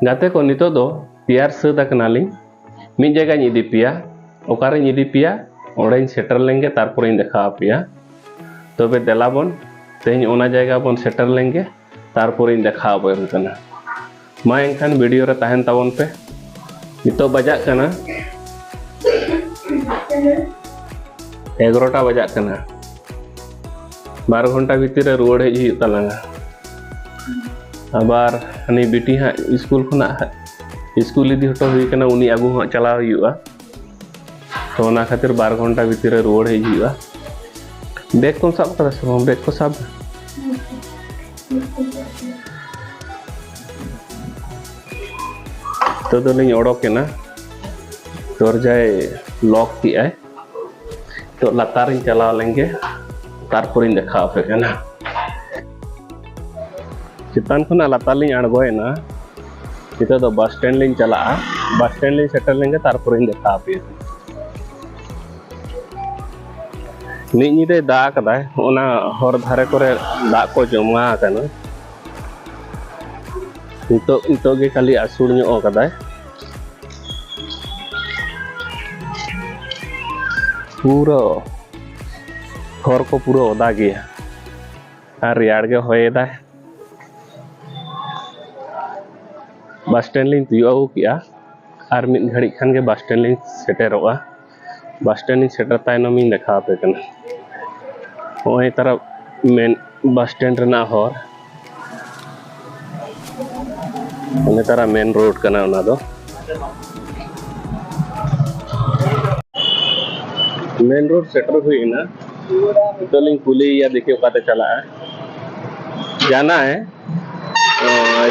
गाते को नितो दो तैयार सदा कनाली मिड जगह इदी पिया ओकारे इदी पिया ओड़े सेटर लेंगे तारपर देखा पिया तबे देलाबन तेज ओना जगह बन सेटर लेंगे तारपर देखा बन कना मा एनखान वीडियो रे तहन ताबन पे नितो बजा कना 11टा बजा कना 12 घंटा भीतर रुआड़ हेज हुई तलांगा आबार हनी बेटी हाँ स्कूल खुना स्कूल इदी हटो हुई कना उनी आगू हाँ चला हुआ तो ना खातिर 12 घंटा भीतर रुआड़ हेज हुआ बैग को साब कदा से बैग को साब तो लिंग ओडोकेना दरजाय लॉक की आए तो लातार चला लेंगे तारपर देखा पे कना चितान खुना लातार लिंग आड़गोना नितो दो बस स्टैंड लिंग चला बस स्टैंड लिंग सेटल लेंगे तारपर देखा पे निदे दाग कदाय ओना हर धारे करे दाग को जमा कना नितो गे खाली आसुड़ ᱧᱚᱜ कदाय पूरा हर को पूरा ओदा गया और रेयाड़ गे होयदा बस स्टैंड लिंग तियो किया और मिद घड़ी खान के बस स्टैंड लिंग सेटेरोगा बस स्टैंड लिंग सेटर तायनम इन देखा पे कना ओय तारा मेन बस स्टैंड रेना हर ओने तारा मेन रोड कना ओना दो मेन रोड सेटर हुई ना तो लिंग कुली या देखिए ओकाते चला है जाना है हाँ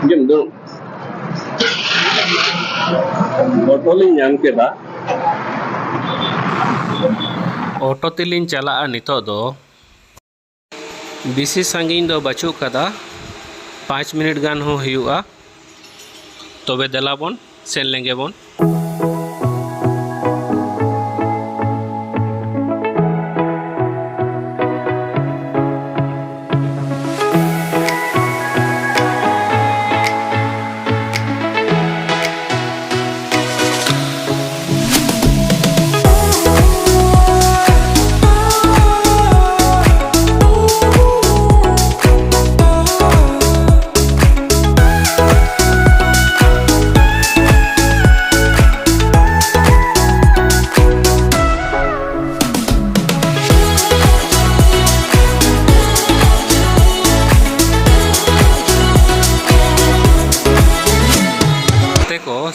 जिम दो ऑटो लिंग नाम के दा ऑटो तिलिंग चला नितो दो बिसी संगीन दो बचू कदा 5 मिनट गान हो हुआ तबे देलाबन सेन लेंगे बन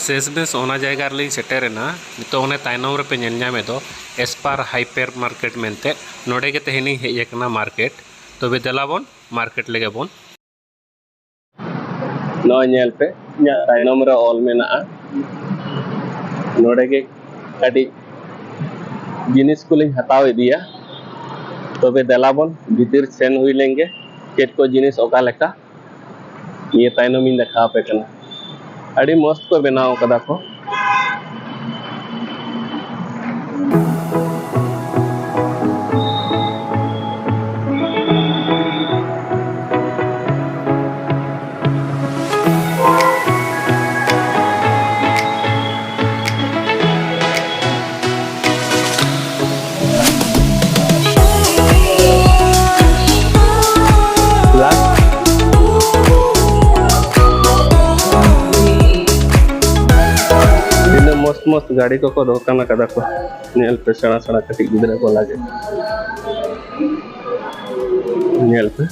शेष बेस ओना जगह लिंग सेटेरेना नितो ओने तायनम रे पे नेलनामे दो एस्पार हाइपर मार्केट मेनते नोडे के तेहनी हेजना मार्केट तबे देलाबन मार्केट लेगे बन नो नेल पे तायनम रे ऑल मेना नोडे के काटी जिनिस को लिंग हटाव इदिया तबे देलाबन भीतर सेन हुई लेंगे चेट को जिनिस ओका लेका ये तायनम इन देखा पे कना अड़ी मस्त को बनाओ कदा को मस्त गाड़ी को दोकाना कदा को नेल पे सड़ा सड़ा कटी गिदरा को लागे नेल पे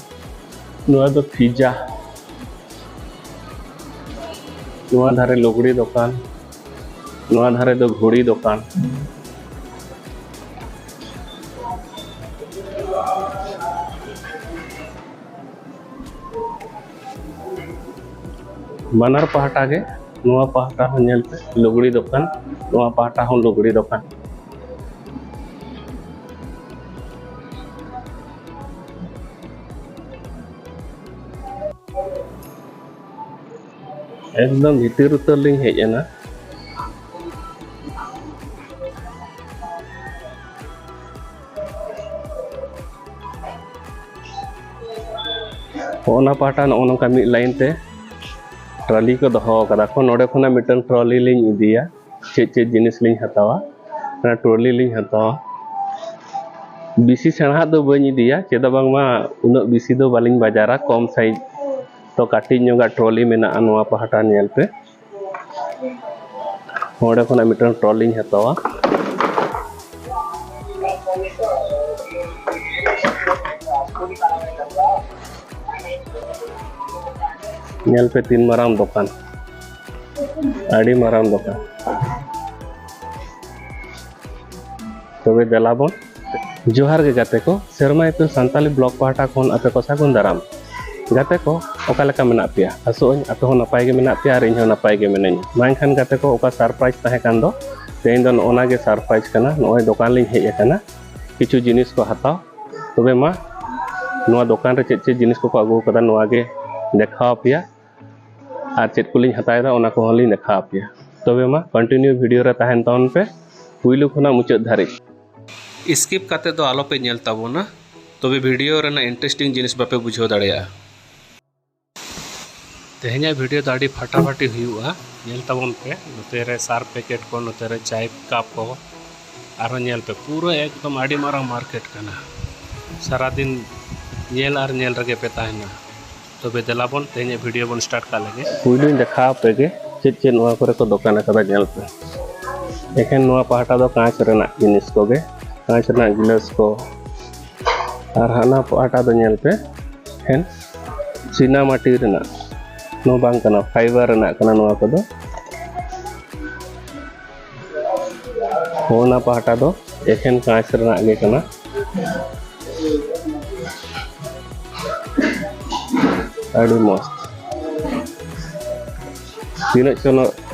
नुआ दो पिज्जा नुआ धारे लुगड़ी दुकान नुआ धारे दो घोड़ी दुकान बानर पहाटा के नुआ पहाटा हो नेल पे लुगड़ी दुकान नुआ पहाटा हो लुगड़ी दुकान एकदम भीतर उतर लिंग हेजना होना पाटा नौका मिड लाइन ते ट्रॉली को दहो कदा को नोडे खुना मिटन ट्रॉली लिंग इदिया चे जिनिस लिंग हतावा ना ट्रॉली लिंग हतावा बिसी सेणा दो बनी दिया चेदा बांगमा उन बिसी दो बालिंग बाजारा कम साइज तो काटी नोगा ट्रॉली मेना नोआ पाटा नेल पे नोडे खुना मिटन ट्रॉली हतावा नेल पे 3 माराम दुकान आड़ी माराम दुकान तबे देलाबन जोहार के गाते को सेरमा इपिल सांताली ब्लॉक पाटा खन आपे को सागुन दाराम गाते को ओका लेका मेना पिया हसोन आपे हो नपाय गे मेना पिया रिन हो नपाय गे मेननी मानखान गाते को ओका सरप्राइज ताहे कान दो तेन दन ओना गे सरप्राइज कना नोय दुकान लिन हेज आकना किछु जिनिस को हताव तबे मा नोआ दुकान रे चे जिनिस को आगु कदा नोआ गे देखाव पिया और चेक को हतायदा ओना को होली देखा पे तबे मा कंटिन्यू वीडियो रे ताहन तन पे पुइलु खुना मुचाद धारी स्किप काते दो आलो पे नेल ताबोना तबे वीडियो रेना इंटरेस्टिंग जिनिस बापे बुझो दाड़िया तेहኛ वीडियो दाड़ी फटाफटी हुआ नेल ताबोन पे नोते रे सार पैकेट को नोते रे चाय कप को आरो नेल पे पूरा एकदम आड़ी मारा मार्केट कना सारा दिन नेल आर नेल रगे पे ताहना तबे देलाबन तेहኛ वीडियो बन स्टार्ट का लगे पुइलु देखा पे गे चेक नोआ करे को दुकान कदा नेल पे एखन नोआ पाटा दो कांच रेना जिनिस को गे कांच रेना गिलास को और हाना पाटा दो नेल पे हेन चीना माटी रेना नो बांग कना फाइबर रेना कना नोआ को दो होना पाटा दो एखन कांच रेना गे कना आड़ी मस्त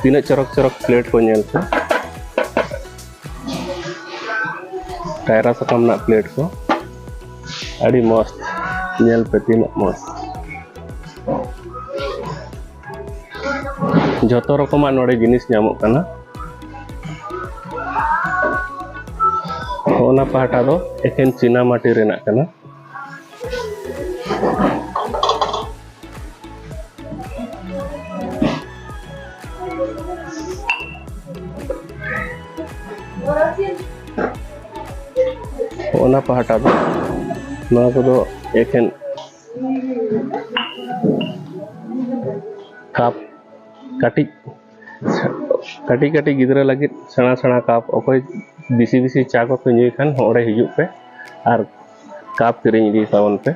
तीन चरक चरक प्लेट को नेल पे टायरा सकम ना प्लेट को आड़ी मस्त नेल पे तीन मस्त जतो रकम नोडे जिनिस नामो कना होना पाटा दो एकेन चीना माटी रेना कना ओना पाटा दो ना को दो एकेन कप काटी काटी काटी गिदरा लगे सेना सेना कप ओकोय बिसी बिसी चा को ᱧᱩᱭ खान होड़े हिजुग पे और कप किरिंग इदी तावन पे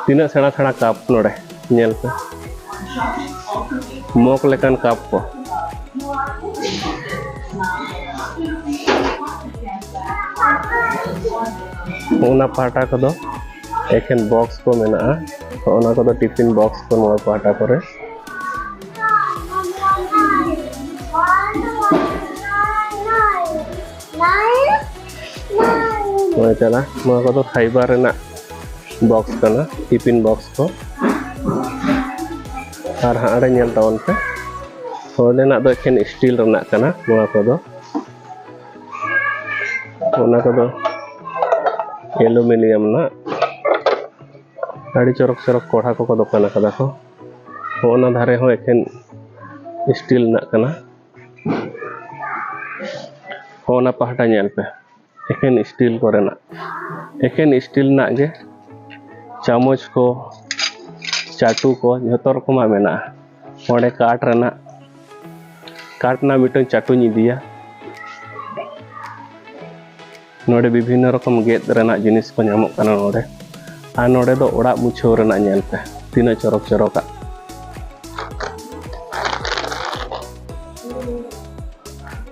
तीना सेना सेना कप नोड़े नेल पे मोक लेकान कप को ओना पाटा को दो एकेन बॉक्स को मेना ओना को दो टिफिन बॉक्स को नोआ पाटा करे नोए चला नोआ को दो फाइबर रेना बॉक्स कना टिफिन बॉक्स को और हाड़े नेल तावन पे होलेना दो एकेन स्टील रेना कना नोआ को दो ओना को दो एलुमिनियम ना आड़ी चरक चरक कोढ़ा को दुकान कदा को होना धारे हो एकेन स्टील ना कना होना पाटा नेल पे एकेन स्टील को रेना एकेन स्टील ना गे चामच को चाटू को जतो रकमा मेना ओडे काट ना मिटन चाटू निदिया नोडे विभिन्न रकम गेद रेना जिनिस को नामक कना नोडे आ नोडे दो ओड़ा मुछाव रेना नेल पे तीना चरक चरका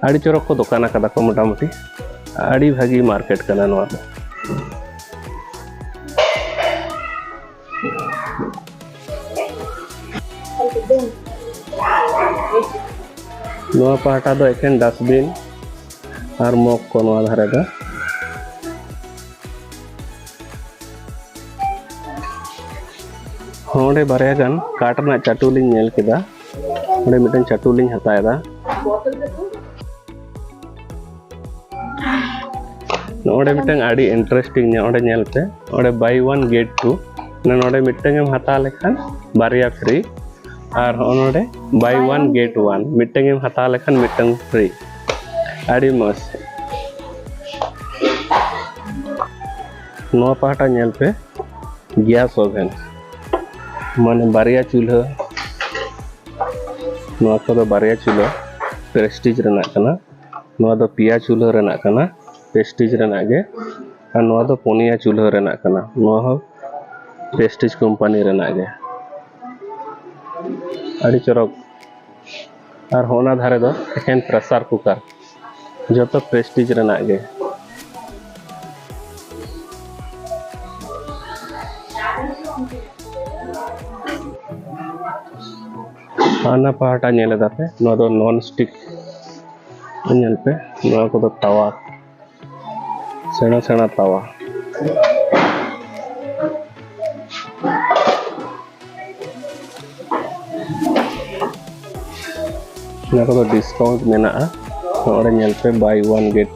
आड़ी चरक को दुकान कदा को मोटामुटी आड़ी भागी मार्केट कना नोआ दो नोआ पाटा दो एकेन डस्टबिन और मग को नोआ धारे दो होंडे बारे गान काट ना चाटू लिंग नेल केदा होंडे मिटन चाटू लिंग हतायदा ओडे मिटंग आड़ी इंटरेस्टिंग ने ओडे नेल पे ओडे बाय 1 गेट 2 ना ओडे मिटंग एम हता लेखान बारिया फ्री और ओनोडे बाय 1 गेट 1 मिटंग एम हता लेखान मिटंग फ्री आड़ी मस नो पाटा नेल पे गैस ओवन माने बारिया चूल्हा नो को बारिया चूल्हा प्रेस्टीज रना कना नो दो पिया चूल्हा रना कना प्रेस्टीज रना गे और नो दो पोनिया चूल्हा रना कना नो हो प्रेस्टीज कंपनी रना गे आड़ी चरक और होना धारे दो एकेन प्रेशर कुकर जो तो प्रेस्टीज रना गे आना पहाटा नेले दापे नो दो नॉन स्टिक नेल पे नो को दो तवा सेना सेना तवा नो को दो डिस्काउंट मेना और नेल पे बाय 1 गेट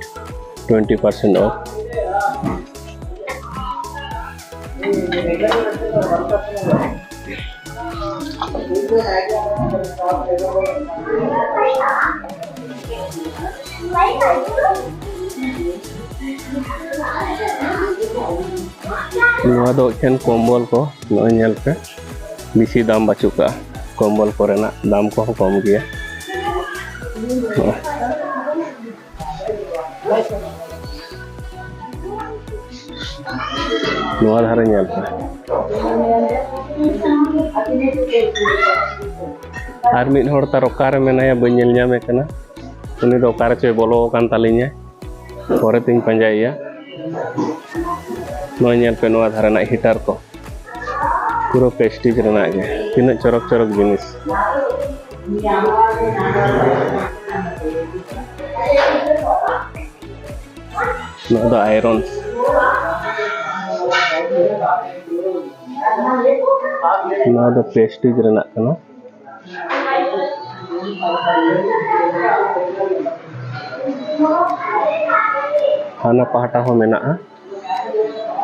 20% ऑफ नो दो एन कम्बल को नो नेल पे बेसी दाम बाचुका कम्बल को रेना दाम को कम गया नो धारे नेल पे और मिड हर तार ओकारे मेनाया बन नेल ᱧᱟᱢᱮ ᱠᱟᱱᱟ उनी दो ओकारे चे बोलो कान तालिᱧᱟ परे तिन पंजाइया नो नेल पे नो धारे ना हीटर को पूरा प्रेस्टीज रना गे तीन चरक चरक जिनिस नो दो आयरन नो दो प्रेस्टीज रना कना हाना पहाटा हो मेना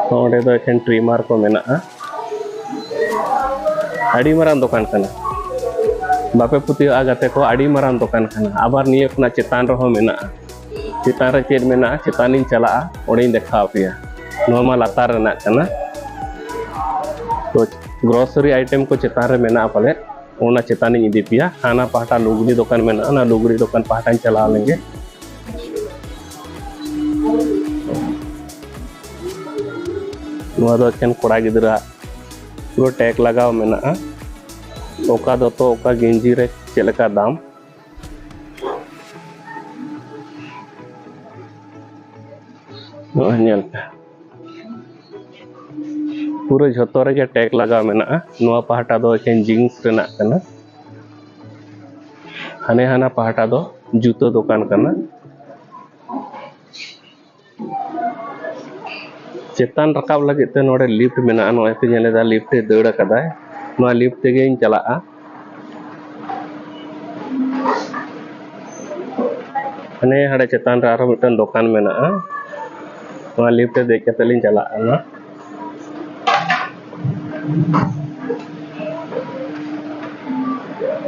तो ओडे दो एकेन ट्रिमर को मेना आड़ी मारान दुकान कना बापे पुती आगाते को आड़ी मारान दुकान कना आबार निये खुना चेतान रहो मेना चेतान रे चेद मेना चेतानिन चला ओडेन देखा पिया नोमा लातार रना कना तो ग्रोसरी आइटम को चेतान रे मेना पाले ओना चेतानिन इदी पिया हाना पहाटा लुगड़ी दुकान मेना ना लुगड़ी दुकान पहाटा चला लेंगे नो दो एकेन कोड़ा गिदरा पूरा टैग लगाव मेना ओका दो तो ओका गेंजी रे चेलका दाम नेल पे पूरा झोतो रे टैग लगाव मेना नो पहाटा दो एकेन जीन्स रेना कना हाने हाना पहाटा दो जूतो दुकान कना चेतान रकाब लगे ते नोडे लिफ्ट मेना नो पे नेलेदा लिफ्ट दौड़ कदा नो लिफ्ट तेगे इन चला अने हड़े चेतान रे आरो मिटन दुकान मेना नो लिफ्ट दे के तलिन चला ना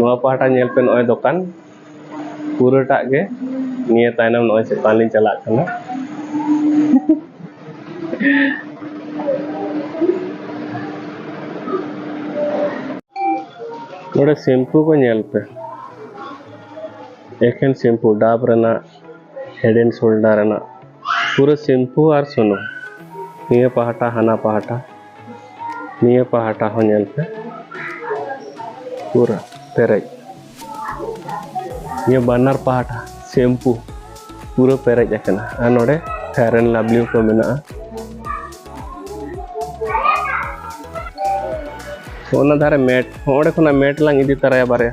नो पाटा नेल पे नो दुकान पूरा टाग गे निये तायनम नो चेतान लिन चला कना नोडे शैम्पू को नेल पे एकेन शैम्पू डाब रना हेड एंड शोल्डर रना पूरा शैम्पू और सुनो निये पहाटा हाना पहाटा निये पहाटा हो नेल पे पूरा पेरेज ये बानर पहाटा शैम्पू पूरा पेरेज अकना आ नोडे फेयर एंड लवली को मेना ओना धारे मेट ओडे खुना मेट लांग इदी तरया बारे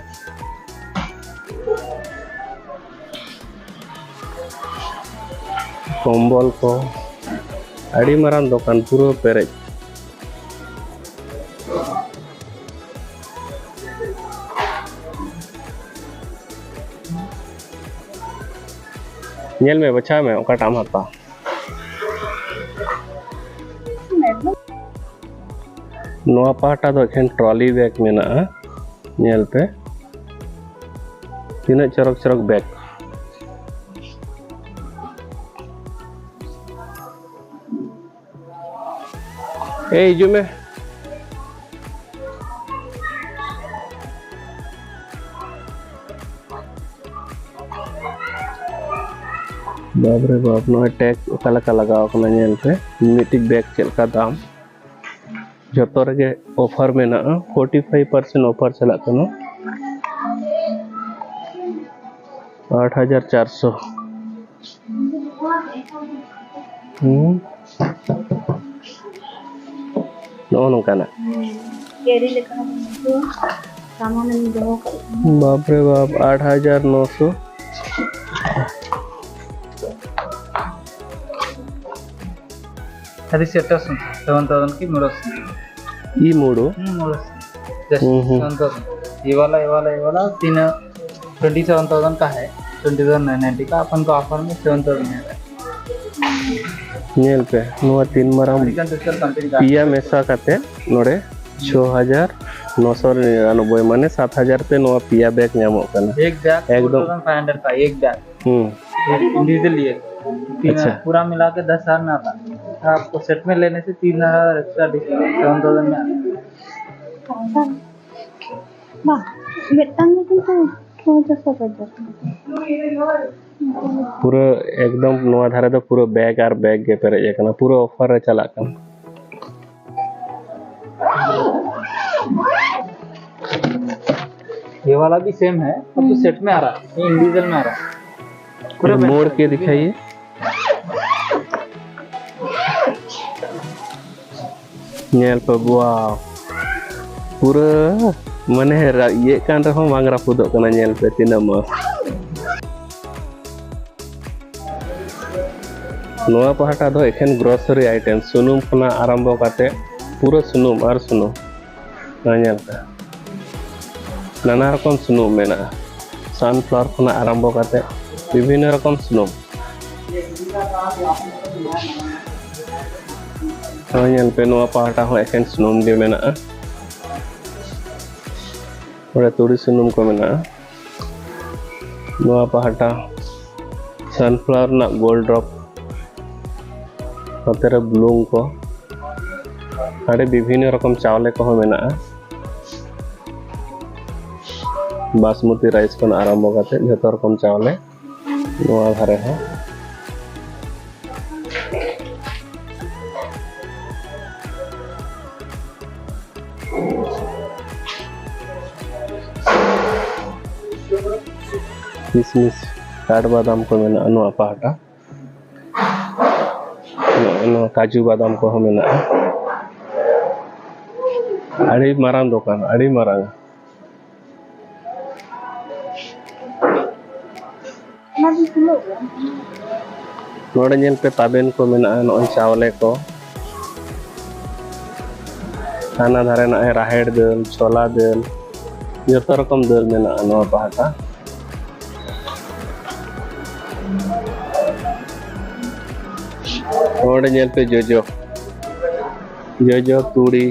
कम्बल को आड़ी मारान दुकान पूरा पेरेज नेल में बचा में ओकाटाम हता नोआ पाटा दो एखेन ट्रॉली बैग मेना नेल पे तीना चरक चरक बैग ए हिजू में बाप रे बाप नो टैग ओकालका लगाव कना नेल पे मिटिक बैग चलका दाम जतो रगे ऑफर में ना 45% ऑफर चला कनो 8400 नो नोकाना कैरी लेकर तो सामान में दो बाप रे बाप 8900 అది సెట్ వస్తుంది 7000 కి మూడు వస్తుంది ఈ మూడు మూడు వస్తుంది జస్ట్ 7000 ఇవాళ 27,000 का है 20,990 का अपन को ऑफर में 7,000 है नेल पे नुआ तीन मराम कंपनी का पिया मेसा काते नोड़े 6,999 माने 7,000 पे नुआ पिया बैग न्यामो कना एक बैग एकदम 4,500 का एक बैग इंडिविजुअल लिए अच्छा। पूरा मिला के 10,000 में आता आपको सेट में लेने से 3,000 एक्स्ट्रा डिस्काउंट 7,000 में आता वाह बेटन में तो जैसा कर पूरा एकदम नुआ धारे तो पूरा बैग और बैग के पेरे कना पूरा ऑफर रे चला कन ये वाला भी सेम है अब तो सेट में आ रहा है ये इंडिविजुअल में आ रहा है पूरा मोड़ के दिखाइए नेल पे वाव पूरा मने ये कान रहो मांगरा पुदो कना नेल पे तीना मस्त नोआ पहाटा दो एखेन ग्रोसरी आइटम सुनुम खना आरंभ काते पूरा सुनुम और सुनुम नेल पे नाना रकम सुनुम मेना सनफ्लावर खना आरंभ काते विभिन्न रकम सुनुम नेल पे नोआ पहाटा हो एखेन सुनुम गे मेना और तुरी सुनुम को मेना नोआ पहाटा सनफ्लावर ना गोल्ड ड्रॉप नोतेरे ब्लूम को अरे विभिन्न रकम चावले को मेना बासमती राइस को आरंभ करते जतो रकम चावले नोआ घरे है किसमिस काठबादाम को मेना नोआ पहाटा काजू बादाम को मेना अड़ी मारांग दुकान अड़ी मारांग ना भी सुनो नोड़े नेल पे ताबेन को मेना नोन चावले को खाना धारे ना राहेड़ दाल छोला दाल जतो रकम दाल मेना नोआ पहाटा नोड़े नेल पे जोजो तुड़ी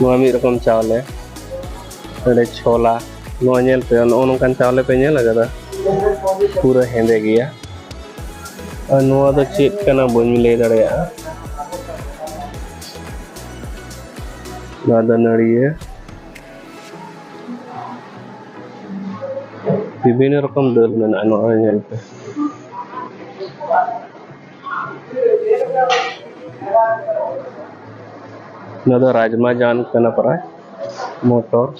नोआ मी रकम चावले नोड़े छोला नोआ नेल पे नोनकान चावले पे नेल लगा पूरा हेंदे गया और नोआ तो चेक कना बन ले दड़या नोआ द नड़िए विभिन्न रकम दाल मेना नोआ नेल पे नोआ राजमा जान कना परा मोटर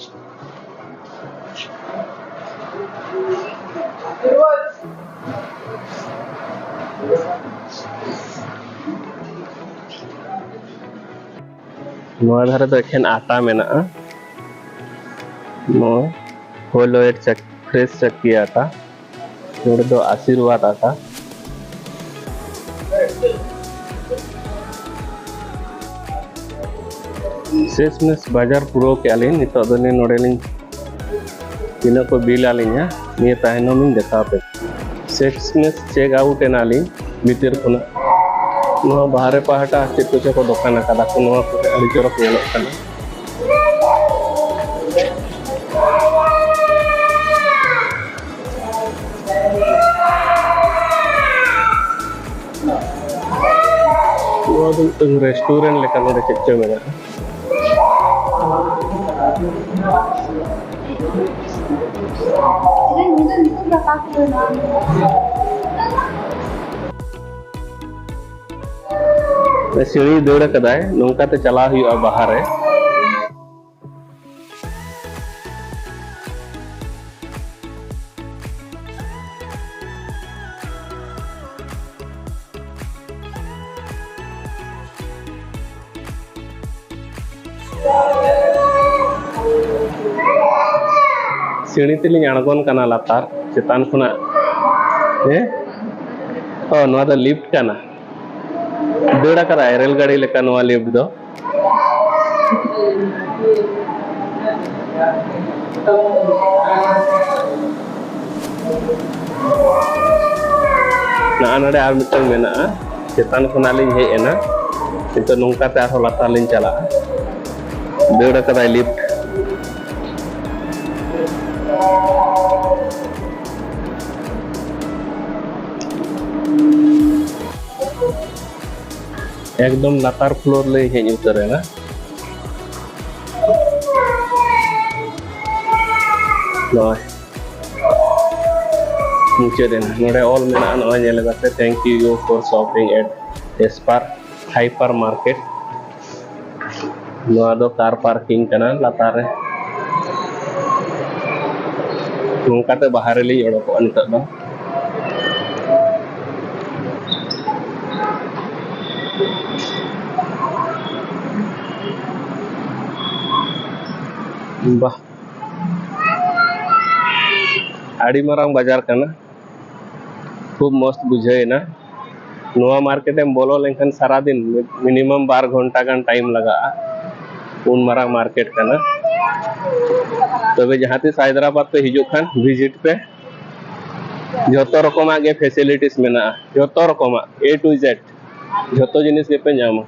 नोआ धारे तो एखेन आटा मेना नो होल वेट फ्रेश चक्की आटा नोड़े दो आशीर्वाद आटा शेष में बाजार पुरो के आलिन नितो दने नोडेलिन तीना को बिल आलिnya निये तायनम इन देखा पे शेष में चेक आउट एनालिन भीतर खुना नोआ बाहरे पहाटा चेक को दुकान का को नोआ को अड़ी चोरक येलो कना रेस्टोरेंट लेकर नोड़े चेक चो मेना Itu berapa kilo? सीढ़ी दौड़ कदाय नौका ते चला हुआ बाहर है सीढ़ी तेलिंग अणगोन कना लातार चेतान खुना नवा दा लिफ्ट कना दौड़ा कदा रेल गाड़ी लेका नवा लिफ्ट दो ना नडे आर मिटंग मेना चेतान खुना लिंग हे एना तो नौका ते आरो लातार लिंग चला दौड़ा कदा लिफ्ट एकदम लातार फ्लोर ले हेज उतरे ना मुचाद नोड़े ऑल मेना नॉय नेले बाते thank you for shopping at Spar hypermarket नोआ दो कार पार्किंग कना लातार रे नोंकाते बाहर ले ओडको नित दो bah आड़ी मारांग बाजार कना खूब मस्त बुझे ना नोआ मार्केट में बोलो लेकिन सारा दिन मिनिमम 12 घंटा गान टाइम लगा उन मारांग मार्केट कना तबे जहाँ तीस हैदराबाद पे हिजु खान विजिट पे जोतो रकमा गे फैसिलिटीज मेना जोतो रकमा A to Z जोतो जिनिस के पे नामा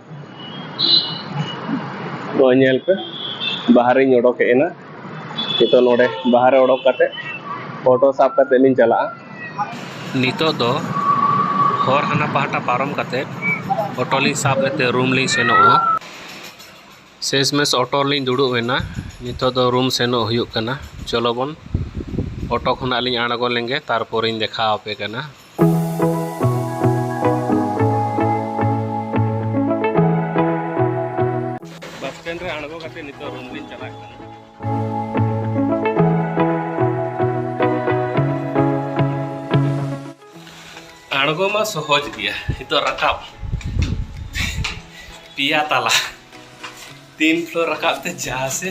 तो नेल पे बाहर ही ओडोक एना तो नोडे बाहर ओडोक काते फोटो साफ काते लिंग चला नितो दो हर हाना पहाटा पारम काते ऑटो लिंग साफ लेते रूम लिंग सेनोआ शेष में ऑटो लिंग दुड़ु वेना नितो दो रूम सेनो हुयुक कना चलो बन ऑटो खुना लिंग आणगो लेंगे तारपर इन देखा आपे कना बस स्टैंड रे आणगो काते नितो रूम लिंग चला कना आणगो मा सहज गया इतो रकाब पिया ताला 3 फ्लोर रकाब ते जहाँ से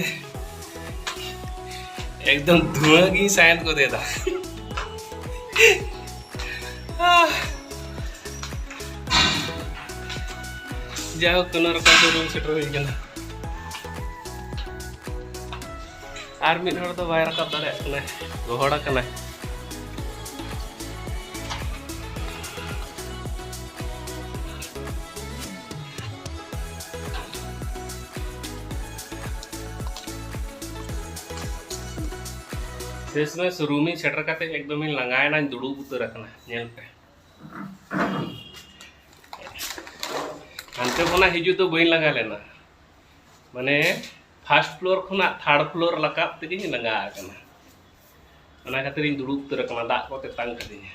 एकदम धुआं की साइड को देता जाओ कना रकाब रूम सेटर हो गया आर मिड हर तो बाय रकाब दाड़े कना गोहड़ा कना शेष में रूमी सेटर काते एकदम ही लंगायना दुड़ूब उतर रखना नेल पे हानते कोना हिजु तो बई लगा लेना माने फर्स्ट फ्लोर खुना थर्ड फ्लोर लकाब तेगी लंगा आकना ओना खातिर इन दुड़ूब उतर रखना दा को ते तांग कदिnya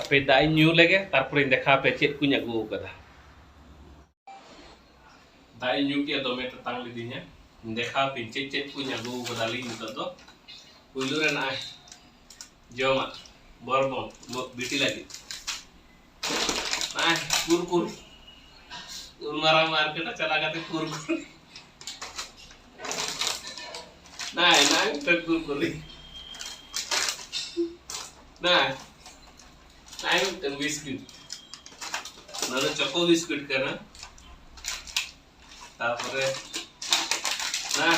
अपे दाई न्यू लेगे तारपर इन देखा पे चेत कुñ अगु कदा दाई न्यू के दोमे ते तांग लिदिnya देखा पे चेत कुñ अगु कदा ली नितो तो पुलू रे ना जमा बरबन बिटी लगी ना कुरकुर उनमारा मार्केट चला गते कुरकुर ना तो कुरकुरी ना तो बिस्किट ना चको बिस्किट करना तापरे ना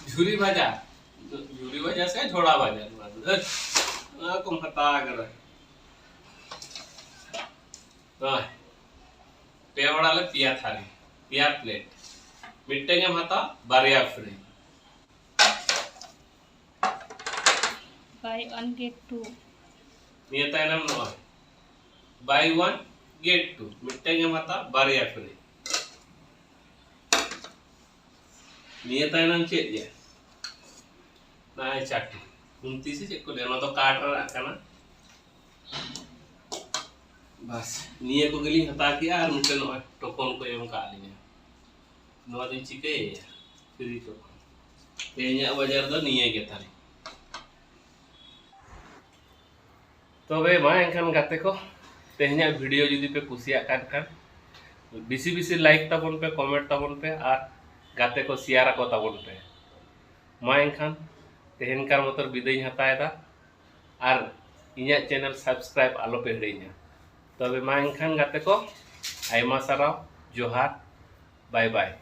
झुरी भाजा झुरी भाजा से झोड़ा भाजा को हता कर पेवड़ा ले पिया थाली पिया प्लेट मिट्टे के हता बारिया free Buy one get two. नियता एनम नो बाय 1 गेट 2 मिट्टे के माता बारिया फ्री निये तायनम चेक जे ना चाटी उनती से चेक को लेना तो काट रहा है ना बस निये को गली हता किया और मिट्टे नो टोकन को एवं का लिया नो दिन चिके फ्री तो तेन्या बाजार दो निये के थारी तो वे मा एनखान गाते को तेहना वीडियो जुदी पे कुसिया कान बिसी बिसी लाइक ताबन पे कमेंट ताबन पे और गाते को शेयर को ताबन पे मा एनखान तेहन कार मतलब विदाई हताएदा और इन्या चैनल सब्सक्राइब आलो पे हिड़ीना तबे मा एनखान गाते को आयमा साराव जोहार बाय बाय।